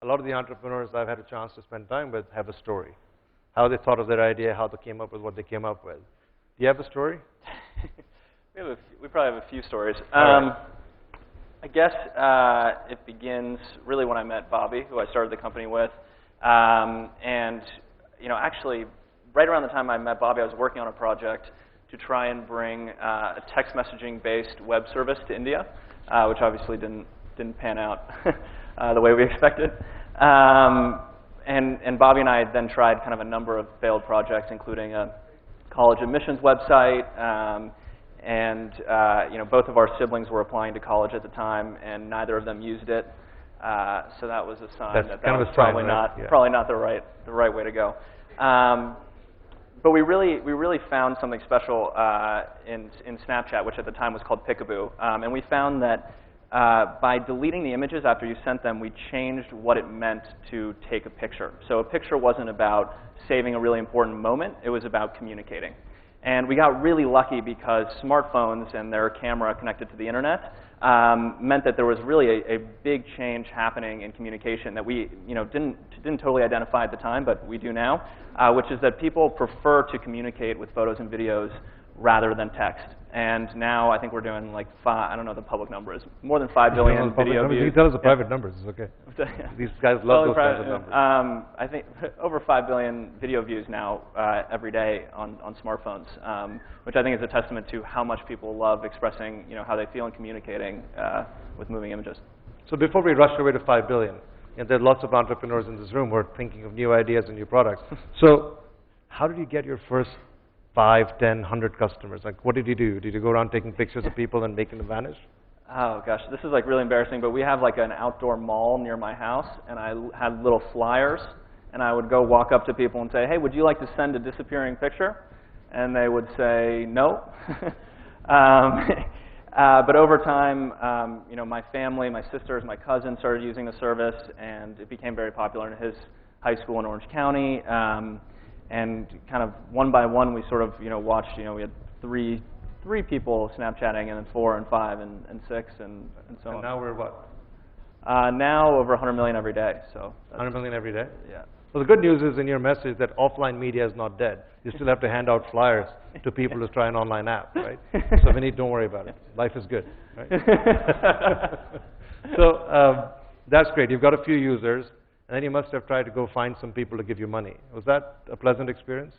a lot of the entrepreneurs I've had a chance to spend time with have a story. How they thought of their idea, how they came up with what they came up with. Do you have a story? We probably have a few stories. Right. I guess it begins really when I met Bobby, who I started the company with. And actually, right around the time I met Bobby, I was working on a project to try and bring a text messaging-based web service to India, which obviously didn't pan out the way we expected. And Bobby and I then tried kind of a number of failed projects, including a college admissions website. And both of our siblings were applying to college at the time, and neither of them used it. So that was a sign that was probably not the right way to go. But we really found something special in Snapchat, which at the time was called Pickaboo. And we found that by deleting the images after you sent them, we changed what it meant to take a picture. So a picture wasn't about saving a really important moment. It was about communicating. And we got really lucky because smartphones and their camera connected to the internet meant that there was really a big change happening in communication that we didn't totally identify at the time, but we do now, which is that people prefer to communicate with photos and videos rather than text. And now I think we're doing like I don't know what the public number is, more than 5 billion video views. You tell us the private numbers, it's okay. These guys love those kinds of numbers. I think over 5 billion video views now every day on smartphones, which I think is a testament to how much people love expressing how they feel and communicating with moving images. So before we rush away to 5 billion, and there are lots of entrepreneurs in this room who are thinking of new ideas and new products. So how did you get your first 5, 10, 100 customers? Like, what did you do? Did you go around taking pictures of people and making them vanish? Oh gosh, this is like really embarrassing, but we have like an outdoor mall near my house, and I had little flyers, and I would go walk up to people and say, hey, would you like to send a disappearing picture? And they would say no. But over time, my family, my sisters, my cousins started using the service, and it became very popular in his high school in Orange County. And kind of one by one, we sort of watched. We had three people Snapchatting, and then 4 and 5 and 6 and so on. And now we're what? Now over 100 million every day. So 100 million every day? Yeah. Well, the good news is in your message that offline media is not dead. You still have to hand out flyers to people to try an online app, right? So Vineet, don't worry about it. Life is good, right? So that's great. You've got a few users. And then you must have tried to go find some people to give you money. Was that a pleasant experience?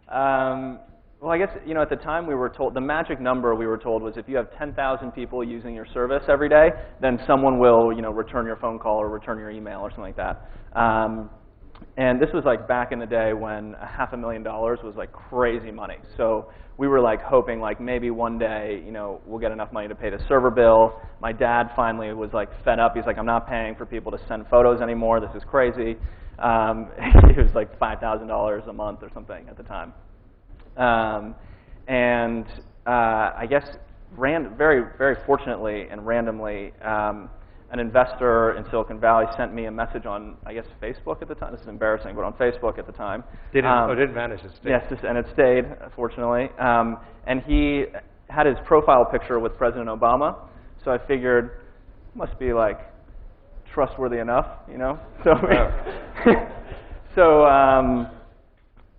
Well, I guess at the time we were told, the magic number we were told was if you have 10,000 people using your service every day, then someone will return your phone call or return your email or something like that. And this was like back in the day when $500,000 was like crazy money. So we were like hoping like maybe one day we'll get enough money to pay the server bill. My dad finally was like fed up. He's like, I'm not paying for people to send photos anymore. This is crazy. It was like $5,000 a month or something at the time. And I guess very, very fortunately and randomly, an investor in Silicon Valley sent me a message on, I guess, Facebook at the time. This is embarrassing, but on Facebook at the time. It didn't vanish, it stayed. Yes, and it stayed, fortunately. And he had his profile picture with President Obama, so I figured, must be like trustworthy enough, So,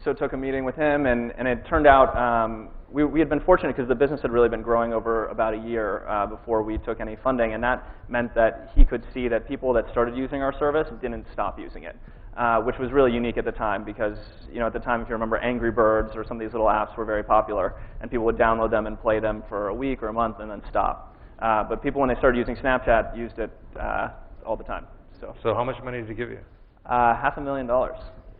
so took a meeting with him, and it turned out we had been fortunate because the business had really been growing over about a year before we took any funding, and that meant that he could see that people that started using our service didn't stop using it, which was really unique at the time because at the time, if you remember, Angry Birds or some of these little apps were very popular, and people would download them and play them for a week or a month and then stop. But people, when they started using Snapchat, used it all the time. So how much money did he give you? $500,000.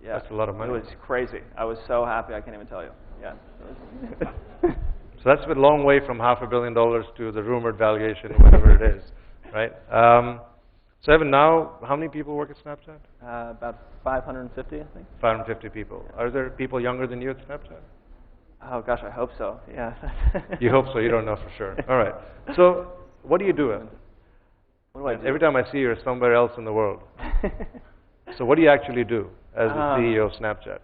Yeah. That's a lot of money. It was crazy. I was so happy, I can't even tell you. Yeah. So that's a long way from $500 million to the rumored valuation, whatever it is, right? So Evan, now, how many people work at Snapchat? About 550, I think. 550 people. Are there people younger than you at Snapchat? Oh, gosh, I hope so, yeah. You hope so, you don't know for sure. All right. So what do you do, Evan? What do I do? Every time I see you, you're somewhere else in the world. So what do you actually do as the CEO of Snapchat?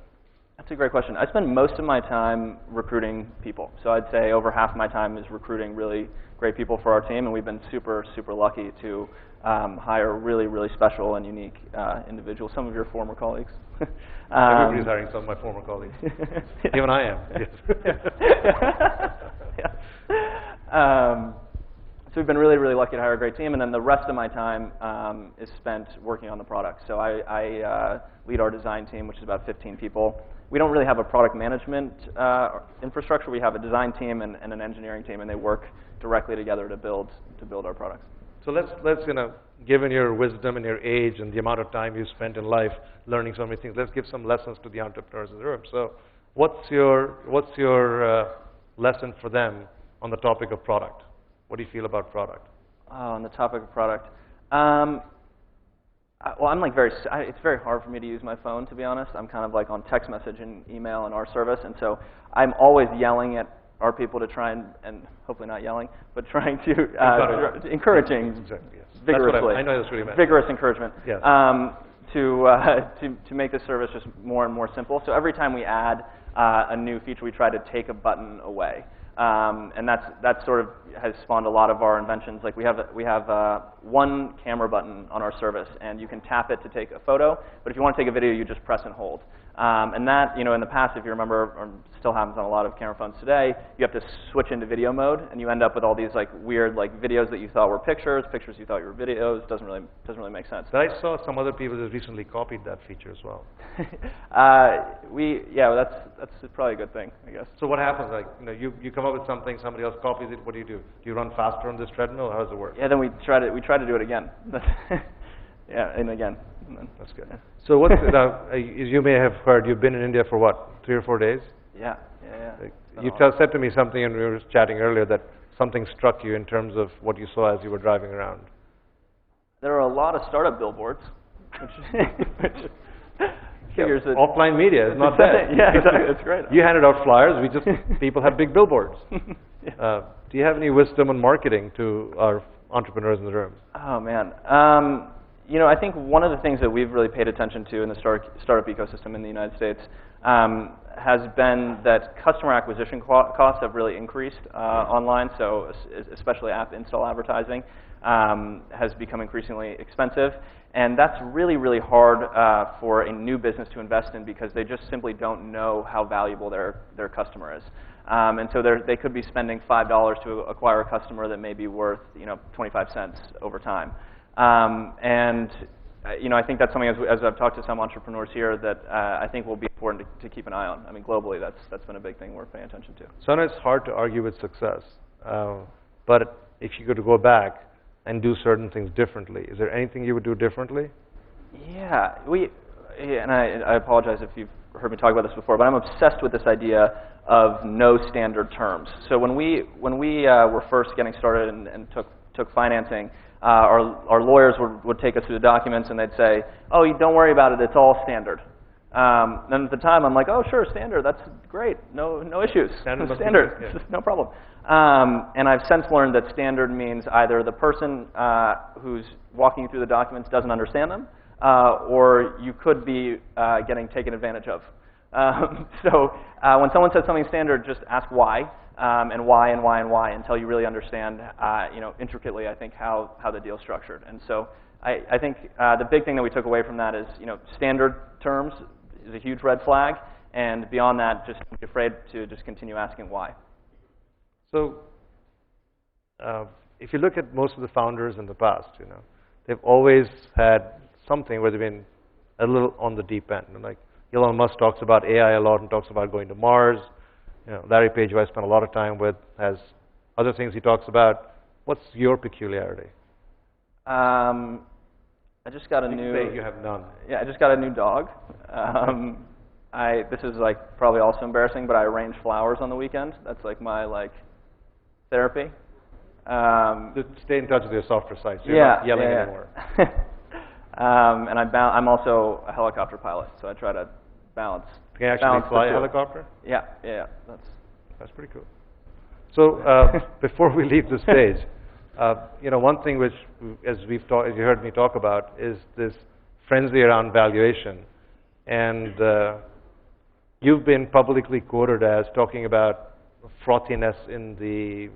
That's a great question. I spend most of my time recruiting people. So I'd say over half my time is recruiting really great people for our team, and we've been super, super lucky to hire really, really special and unique individuals, some of your former colleagues. Everybody's hiring some of my former colleagues. Even I am. Yeah. So we've been really, really lucky to hire a great team, and then the rest of my time is spent working on the product. So I lead our design team, which is about 15 people. We don't really have a product management infrastructure. We have a design team and an engineering team, and they work directly together to build our products. So let's given your wisdom and your age and the amount of time you spent in life learning so many things, let's give some lessons to the entrepreneurs in the room. So what's your lesson for them on the topic of product? What do you feel about product? On the topic of product, well, I'm like it's very hard for me to use my phone, to be honest. I'm kind of like on text message and email and our service, and so I'm always yelling at our people to try and hopefully not yelling, but trying to encouraging Exactly, yes. vigorously. I know that's what you meant. Vigorous encouragement. Yes. To make the service just more and more simple. So every time we add a new feature, we try to take a button away. And that sort of has spawned a lot of our inventions. Like we have one camera button on our service, and you can tap it to take a photo. But if you want to take a video, you just press and hold. And that, in the past, if you remember, or still happens on a lot of camera phones today, you have to switch into video mode, and you end up with all these like weird videos that you thought were pictures you thought were videos. Doesn't really make sense. But I saw some other people that recently copied that feature as well. That's probably a good thing, I guess. So what happens? Like, you come up with something, somebody else copies it. What do? Do you run faster on this treadmill? How does it work? Yeah, then we try to do it again. Yeah, and again. And then, that's good. Yeah. So what's as you may have heard, you've been in India for what, 3 or 4 days? Yeah. You said to me something, and we were chatting earlier, that something struck you in terms of what you saw as you were driving around. There are a lot of startup billboards, which figures that offline media is not bad. Yeah, exactly. It's great. You handed out flyers. People have big billboards. Yeah. Do you have any wisdom on marketing to our entrepreneurs in the room? Oh man. I think one of the things that we've really paid attention to in the startup ecosystem in the United States has been that customer acquisition costs have really increased online. So especially app install advertising has become increasingly expensive. And that's really, really hard for a new business to invest in because they just simply don't know how valuable their customer is. And so they could be spending $5 to acquire a customer that may be worth 25 cents over time. I think that's something, as I've talked to some entrepreneurs here, that I think will be important to keep an eye on. I mean, globally, that's been a big thing we're paying attention to. So I know it's hard to argue with success, but if you could go back and do certain things differently, is there anything you would do differently? Yeah, and I apologize if you've heard me talk about this before, but I'm obsessed with this idea of no standard terms. So when we were first getting started and took financing, our lawyers would take us through the documents and they'd say, "Oh, don't worry about it. It's all standard." And at the time, I'm like, "Oh, sure, standard. That's great. No issues. Standard. No problem." And I've since learned that standard means either the person who's walking you through the documents doesn't understand them, or you could be getting taken advantage of. So when someone says something standard, just ask why, and why, and why, and why, until you really understand, intricately, I think, how the deal's structured. And so I think the big thing that we took away from that is, standard terms is a huge red flag, and beyond that, just don't be afraid to just continue asking why. So if you look at most of the founders in the past, they've always had something where they've been a little on the deep end. And like Elon Musk talks about AI a lot and talks about going to Mars. Larry Page, who I spent a lot of time with, has other things he talks about. What's your peculiarity? I just got a new. You have none. Yeah, I just got a new dog. This is probably also embarrassing, but I arrange flowers on the weekend. That's my therapy. Just stay in touch with your softer side, so you're not yelling anymore. And I'm also a helicopter pilot, so I try to balance. Can you actually fly a helicopter? Yeah. That's pretty cool. So before we leave the stage, one thing which, as you heard me talk about, is this frenzy around valuation, and you've been publicly quoted as talking about frothiness in the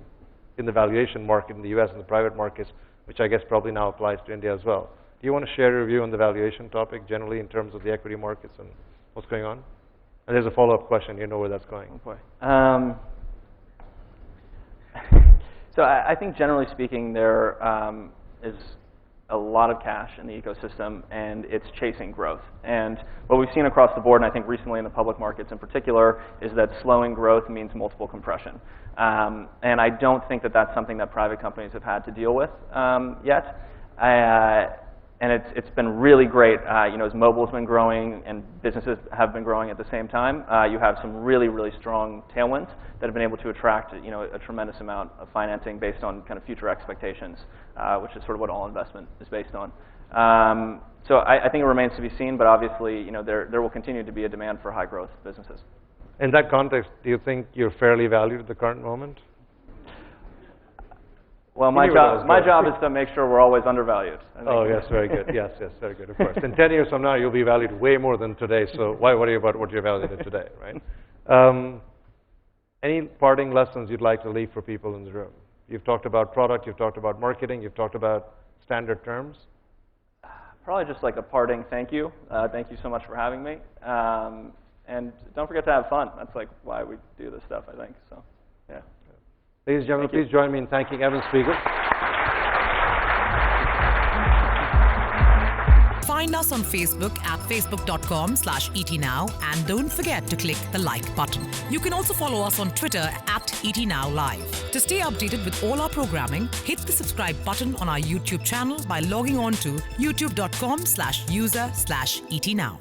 valuation market in the U.S. and the private markets, which I guess probably now applies to India as well. Do you want to share your view on the valuation topic generally in terms of the equity markets and what's going on? And there's a follow-up question. You know where that's going. Oh boy. So I think generally speaking, there is a lot of cash in the ecosystem, and it's chasing growth. And what we've seen across the board, and I think recently in the public markets in particular, is that slowing growth means multiple compression. And I don't think that that's something that private companies have had to deal with yet. And it's been really great, as mobile's been growing and businesses have been growing at the same time. You have some really, really strong tailwinds that have been able to attract, a tremendous amount of financing based on kind of future expectations, which is sort of what all investment is based on. So I think it remains to be seen, but obviously, there will continue to be a demand for high growth businesses. In that context, do you think you're fairly valued at the current moment? Well, my job is to make sure we're always undervalued. Oh, yes, very good. Yes, very good, of course. In 10 years from now, you'll be valued way more than today, so why worry about what you're valued at today, right? Any parting lessons you'd like to leave for people in the room? You've talked about product, you've talked about marketing, you've talked about standard terms. Probably just like a parting thank you. Thank you so much for having me. And don't forget to have fun. That's like why we do this stuff, I think. So, yeah. Ladies and gentlemen, please join me in thanking Evan Spiegel. Find us on Facebook at facebook.com/etnow and don't forget to click the like button. You can also follow us on Twitter at etnowlive. To stay updated with all our programming, hit the subscribe button on our YouTube channel by logging on to youtube.com/user/etnow.